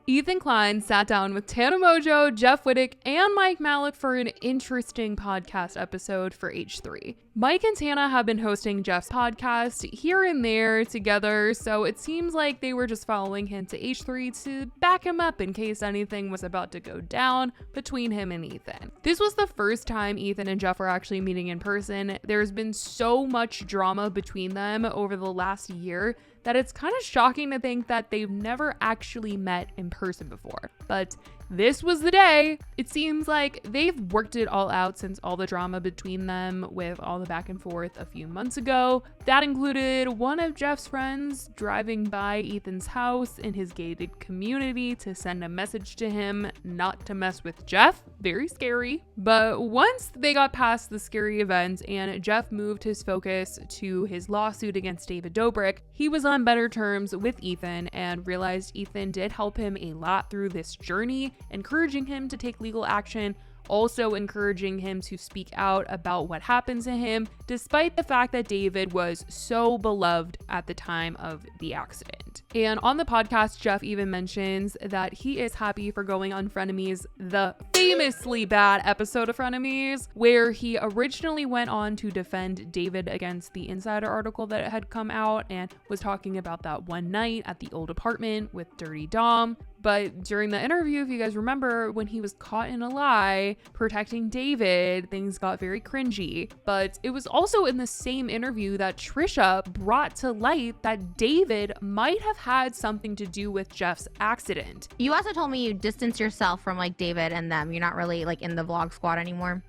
Ethan Klein sat down with Tana Mongeau, Jeff Wittick, and Mike Malik for an interesting podcast episode for H3. Mike and Tana have been hosting Jeff's podcast here and there together, so it seems like they were just following him to H3 to back him up in case anything was about to go down between him and Ethan. This was the first time Ethan and Jeff were actually meeting in person. There's been so much drama between them over the last year that it's kind of shocking to think that they've never actually met in person before. But this was the day. It seems like they've worked it all out since all the drama between them with all the back and forth a few months ago. That included one of Jeff's friends driving by Ethan's house in his gated community to send a message to him not to mess with Jeff. Very scary. But once they got past the scary event and Jeff moved his focus to his lawsuit against David Dobrik, he was on better terms with Ethan and realized Ethan did help him a lot through this journey, encouraging him to take legal action, also encouraging him to speak out about what happened to him, despite the fact that David was so beloved at the time of the accident. And on the podcast, Jeff even mentions that he is happy for going on Frenemies, the famously bad episode of Frenemies, where he originally went on to defend David against the Insider article that had come out and was talking about that one night at the old apartment with Dirty Dom. But during the interview, if you guys remember, when he was caught in a lie protecting David, things got very cringy. But it was also in the same interview that Trisha brought to light that David might have had something to do with Jeff's accident. You also told me you distanced yourself from like David and them. You're not really like in the vlog squad anymore.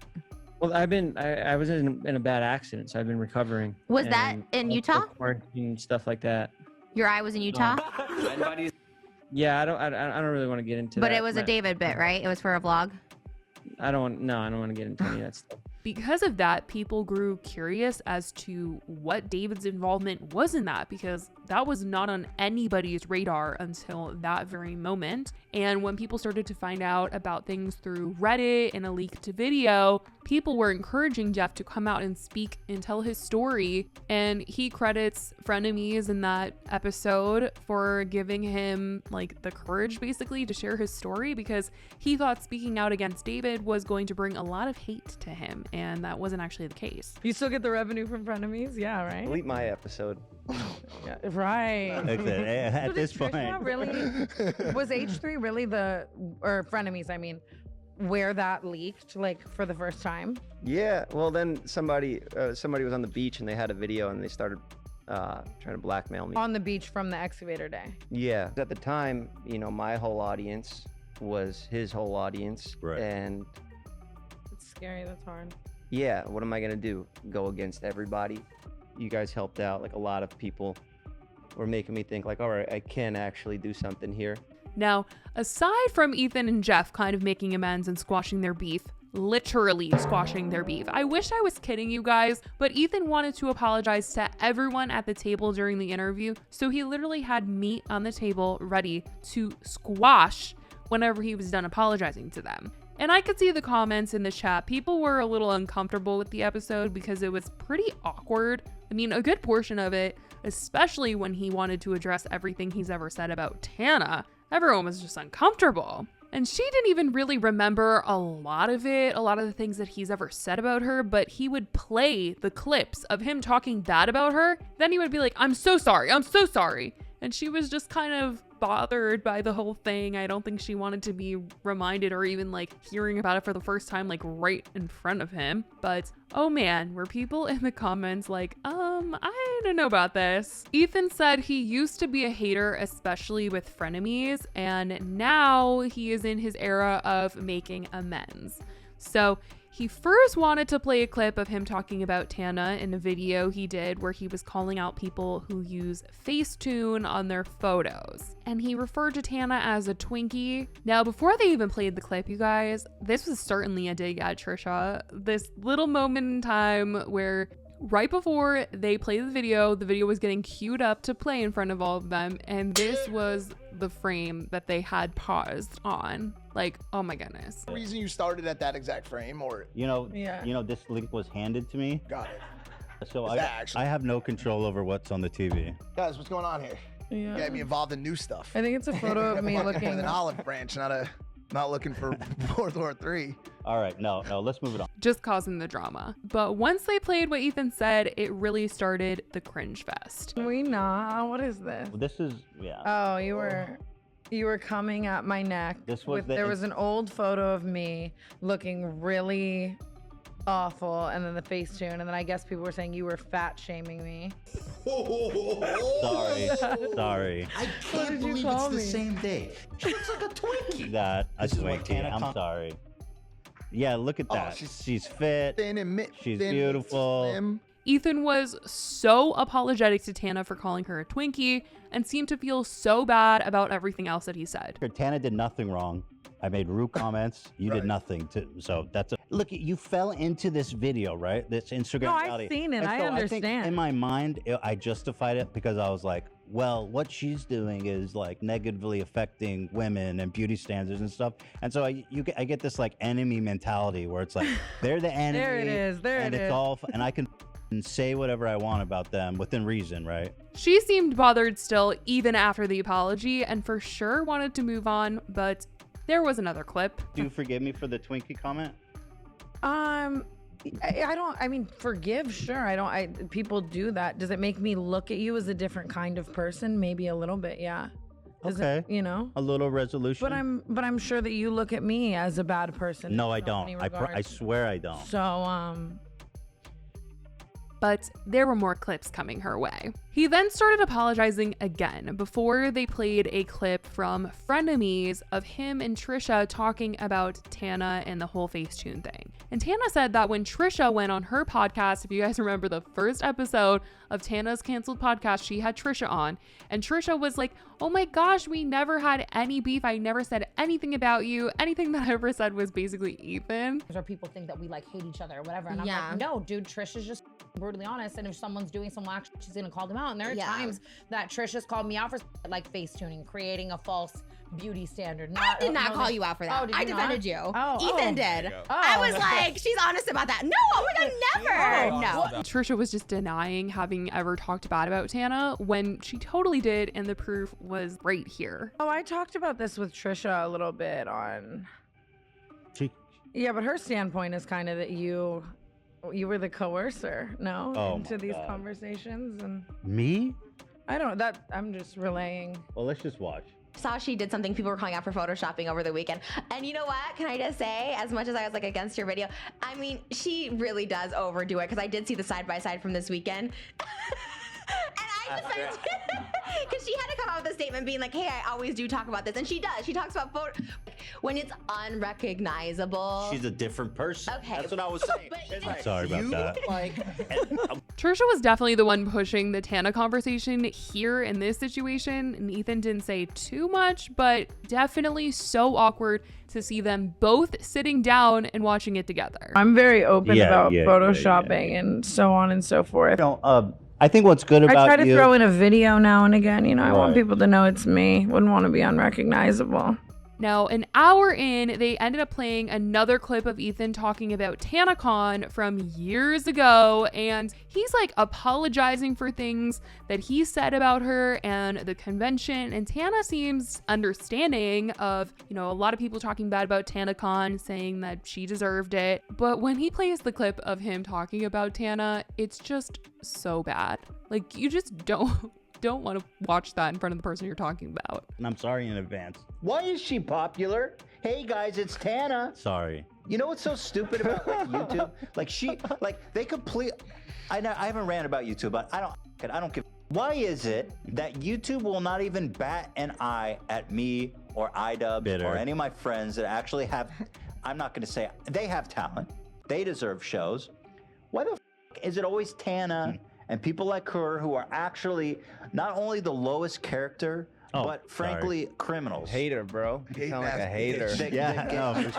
Well, I was in a bad accident, so I've been recovering. Was that in Utah? And stuff like that. Your eye was in Utah? Yeah, I don't really want to get into that. But it was a David bit, right? It was for a vlog? I don't want to get into any of that stuff. Because of that, people grew curious as to what David's involvement was in that, because that was not on anybody's radar until that very moment. And when people started to find out about things through Reddit and a leaked video, people were encouraging Jeff to come out and speak and tell his story. And he credits Frenemies in that episode for giving him like the courage basically to share his story, because he thought speaking out against David was going to bring a lot of hate to him. And that wasn't actually the case. You still get the revenue from Frenemies? Yeah, right? Delete my episode. Yeah, right. At this point. Really, was H3 really or Frenemies, I mean, where that leaked, like, for the first time? Yeah, well, then somebody was on the beach and they had a video and they started trying to blackmail me. On the beach from the excavator day? Yeah. At the time, my whole audience was his whole audience. Right. And It's scary, that's hard. yeah, what am I going to do? Go against everybody? You guys helped out. Like, a lot of people were making me think, like, all right, I can actually do something here. Now, aside from Ethan and Jeff kind of making amends and squashing their beef, literally squashing their beef, I wish I was kidding you guys, but Ethan wanted to apologize to everyone at the table during the interview, so he literally had meat on the table ready to squash whenever he was done apologizing to them. And I could see the comments in the chat. People were a little uncomfortable with the episode because it was pretty awkward. I mean, a good portion of it, especially when he wanted to address everything he's ever said about Tana, everyone was just uncomfortable. And she didn't even really remember a lot of it, a lot of the things that he's ever said about her, but he would play the clips of him talking bad about her. Then he would be like, I'm so sorry. And she was just kind of bothered by the whole thing. I don't think she wanted to be reminded or even like hearing about it for the first time, like right in front of him. But oh man, were people in the comments like, I don't know about this. Ethan said he used to be a hater, especially with Frenemies, and now he is in his era of making amends. So he first wanted to play a clip of him talking about Tana in a video he did where he was calling out people who use Facetune on their photos. And he referred to Tana as a Twinkie. Now, before they even played the clip, you guys, this was certainly a dig at Trisha. This little moment in time where right before they played the video was getting queued up to play in front of all of them. And this was the frame that they had paused on. Like, oh my goodness. The reason you started at that exact frame, or this link was handed to me. Got it. So I have no control over what's on the TV. Guys, what's going on here? Yeah. Get me involved in new stuff. I think it's a photo of me With looking. an olive branch, not looking for World War III. All right, no, let's move it on. Just causing the drama. But once they played what Ethan said, it really started the cringe fest. We not. What is this? This is, yeah. Oh, you were coming at my neck. This was there was an old photo of me looking really awful, and then the Facetune, and then I guess people were saying you were fat shaming me. Sorry. I can't did you believe call it's the me? same day. She looks like a Twinkie. That a This is why Twinkie. Tana I'm sorry. Yeah, look at that. She's fit. Thin and She's thin, beautiful. slim. Ethan was so apologetic to Tana for calling her a Twinkie and seemed to feel so bad about everything else that he said. Tana did nothing wrong. I made rude comments. You did nothing so that's look, you fell into this video, right? This Instagram No, reality. I've seen it. And I so understand. think in my mind, I justified it because I was like, well, what she's doing is like negatively affecting women and beauty standards and stuff. And so I get this like enemy mentality where it's like they're the enemy. There it is. There and it it's is. all and I can say whatever I want about them within reason, right? She seemed bothered still even after the apology and for sure wanted to move on, but there was another clip. Do you forgive me for the Twinkie comment? I don't. I mean, forgive, sure. People do that. Does it make me look at you as a different kind of person? Maybe a little bit, yeah. Does Okay. it, you know. A little resolution. But I'm sure that you look at me as a bad person. No, in I so don't. many I regards. swear I don't. So But there were more clips coming her way. He then started apologizing again before they played a clip from Frenemies of him and Trisha talking about Tana and the whole Facetune thing. And Tana said that when Trisha went on her podcast, if you guys remember the first episode of Tana's canceled podcast, she had Trisha on, and Trisha was like, oh my gosh, we never had any beef. I never said anything about you. Anything that I ever said was basically Ethan. Or people think that we like hate each other or whatever. And I'm Yeah. like, no, dude, Trisha's just brutally honest. And if someone's doing some action, she's gonna call them out. And there are times that Trisha's called me out for like face tuning, creating a false beauty standard. I did not call you out for that. Oh, did I you defended you. Oh, Ethan oh. did. Oh. I was like, she's honest about that. No, oh my God, never. No. Trisha was just denying having ever talked bad about Tana when she totally did, and the proof was right here. Oh, I talked about this with Trisha a little bit on. Yeah, but her standpoint is kind of that you were the coercer, no, Oh into my these God. conversations, and Me? I don't. That I'm just relaying. Well, let's just watch. Saw she did something people were calling out for photoshopping over the weekend. And you know what? Can I just say, as much as I was like against your video, I mean, she really does overdo it because I did see the side-by-side from this weekend. And I defended because she had to come out with a statement being like, hey, I always do talk about this. And she does. She talks about photo when it's unrecognizable. She's a different person. Okay. That's what I was saying. But I'm sorry about that. Trisha was definitely the one pushing the Tana conversation here in this situation, and Ethan didn't say too much, but definitely so awkward to see them both sitting down and watching it together. I'm very open Yeah, about yeah, photoshopping and so on and so forth. I think what's good about I try to you. throw in a video now and again. You know, I want Right. people to know it's me. Wouldn't want to be unrecognizable. Now, an hour in, they ended up playing another clip of Ethan talking about TanaCon from years ago, and he's like apologizing for things that he said about her and the convention, and Tana seems understanding of, you know, a lot of people talking bad about TanaCon, saying that she deserved it, but when he plays the clip of him talking about Tana, it's just so bad. Like, you just don't want to watch that in front of the person you're talking about. And I'm sorry in advance. Why is she popular? Hey guys, it's Tana. Sorry. You know what's so stupid about like, YouTube? They complete. I haven't ranted about YouTube, but I don't give. Why is it that YouTube will not even bat an eye at me or iDubbbz Bitter. or any of my friends that actually have? I'm not going to say they have talent. They deserve shows. Why the is it always Tana and people like her who are actually not only the lowest character, but frankly criminals? Hater, bro. You sound like a hater. For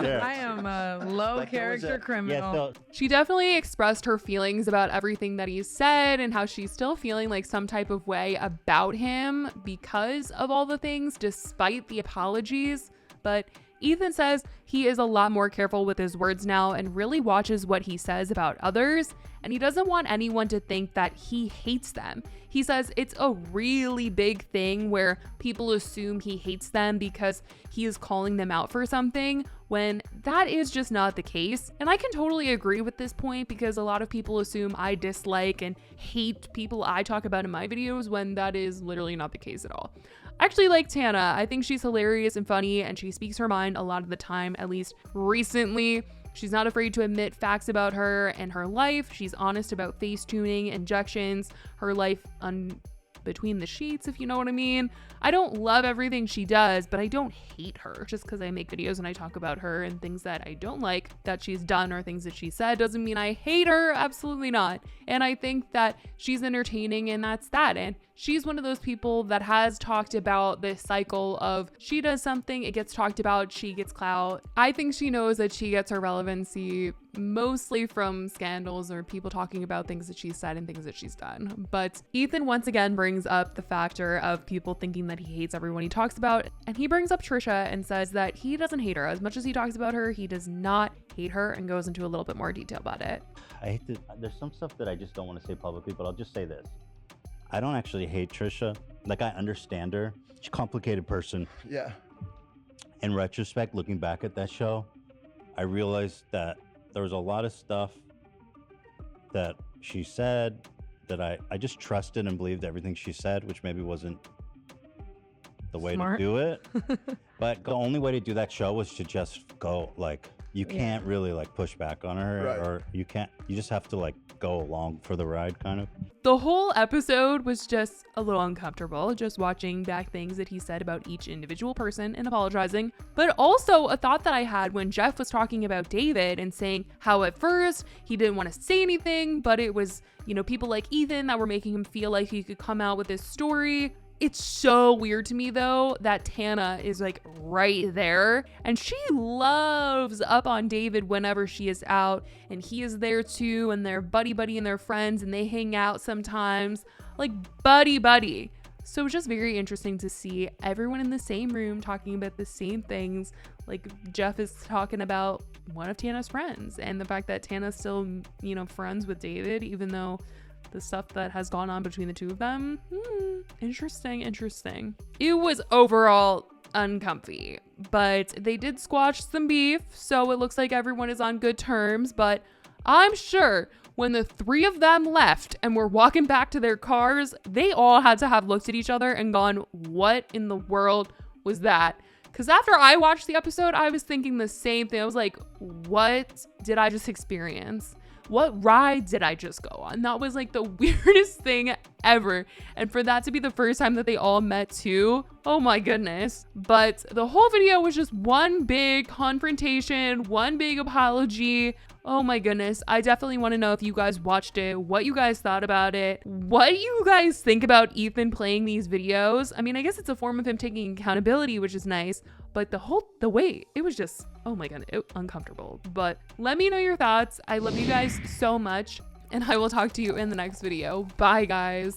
sure. I am a low Like, there was character a- criminal. Yeah, so She definitely expressed her feelings about everything that he said and how she's still feeling like some type of way about him because of all the things, despite the apologies. But Ethan says he is a lot more careful with his words now and really watches what he says about others, and he doesn't want anyone to think that he hates them. He says it's a really big thing where people assume he hates them because he is calling them out for something, when that is just not the case. And I can totally agree with this point because a lot of people assume I dislike and hate people I talk about in my videos when that is literally not the case at all. I actually like Tana. I think she's hilarious and funny, and she speaks her mind a lot of the time, at least recently. She's not afraid to admit facts about her and her life. She's honest about face tuning, injections, her life between the sheets, if you know what I mean. I don't love everything she does, but I don't hate her. Just because I make videos and I talk about her and things that I don't like that she's done or things that she said doesn't mean I hate her. Absolutely not. And I think that she's entertaining, and that's that. And she's one of those people that has talked about this cycle of she does something, it gets talked about, she gets clout. I think she knows that she gets her relevancy mostly from scandals or people talking about things that she's said and things that she's done. But Ethan once again brings up the factor of people thinking that he hates everyone he talks about, and he brings up Trisha and says that he doesn't hate her. As much as he talks about her, he does not hate her, and goes into a little bit more detail about it. There's some stuff that I just don't want to say publicly, but I'll just say this. I don't actually hate Trisha. Like, I understand her. She's a complicated person. Yeah. In retrospect, looking back at that show, I realized that there was a lot of stuff that she said that I just trusted and believed everything she said, which maybe wasn't the way to do it. But the only way to do that show was to just go, like, you can't really like push back on her, or you just have to like go along for the ride, kind of. The whole episode was just a little uncomfortable, just watching back things that he said about each individual person and apologizing. But also a thought that I had when Jeff was talking about David and saying how at first he didn't want to say anything, but it was, you know, people like Ethan that were making him feel like he could come out with this story. It's so weird to me though that Tana is like right there, and she loves up on David whenever she is out, and he is there too, and they're buddy and they're friends, and they hang out sometimes like buddy. So it's just very interesting to see everyone in the same room talking about the same things. Like Jeff is talking about one of Tana's friends, and the fact that Tana's still, you know, friends with David, even though the stuff that has gone on between the two of them. Interesting. It was overall uncomfy, but they did squash some beef, so it looks like everyone is on good terms. But I'm sure when the three of them left and were walking back to their cars, they all had to have looked at each other and gone, what in the world was that? Because after I watched the episode, I was thinking the same thing. I was like, what did I just experience? What ride did I just go on? That was like the weirdest thing ever. And for that to be the first time that they all met too, oh my goodness. But the whole video was just one big confrontation, one big apology. Oh my goodness. I definitely want to know if you guys watched it, what you guys thought about it, what you guys think about Ethan playing these videos. I mean, I guess it's a form of him taking accountability, which is nice, but the way it was just, oh my god, uncomfortable. But let me know your thoughts. I love you guys so much, and I will talk to you in the next video. Bye guys.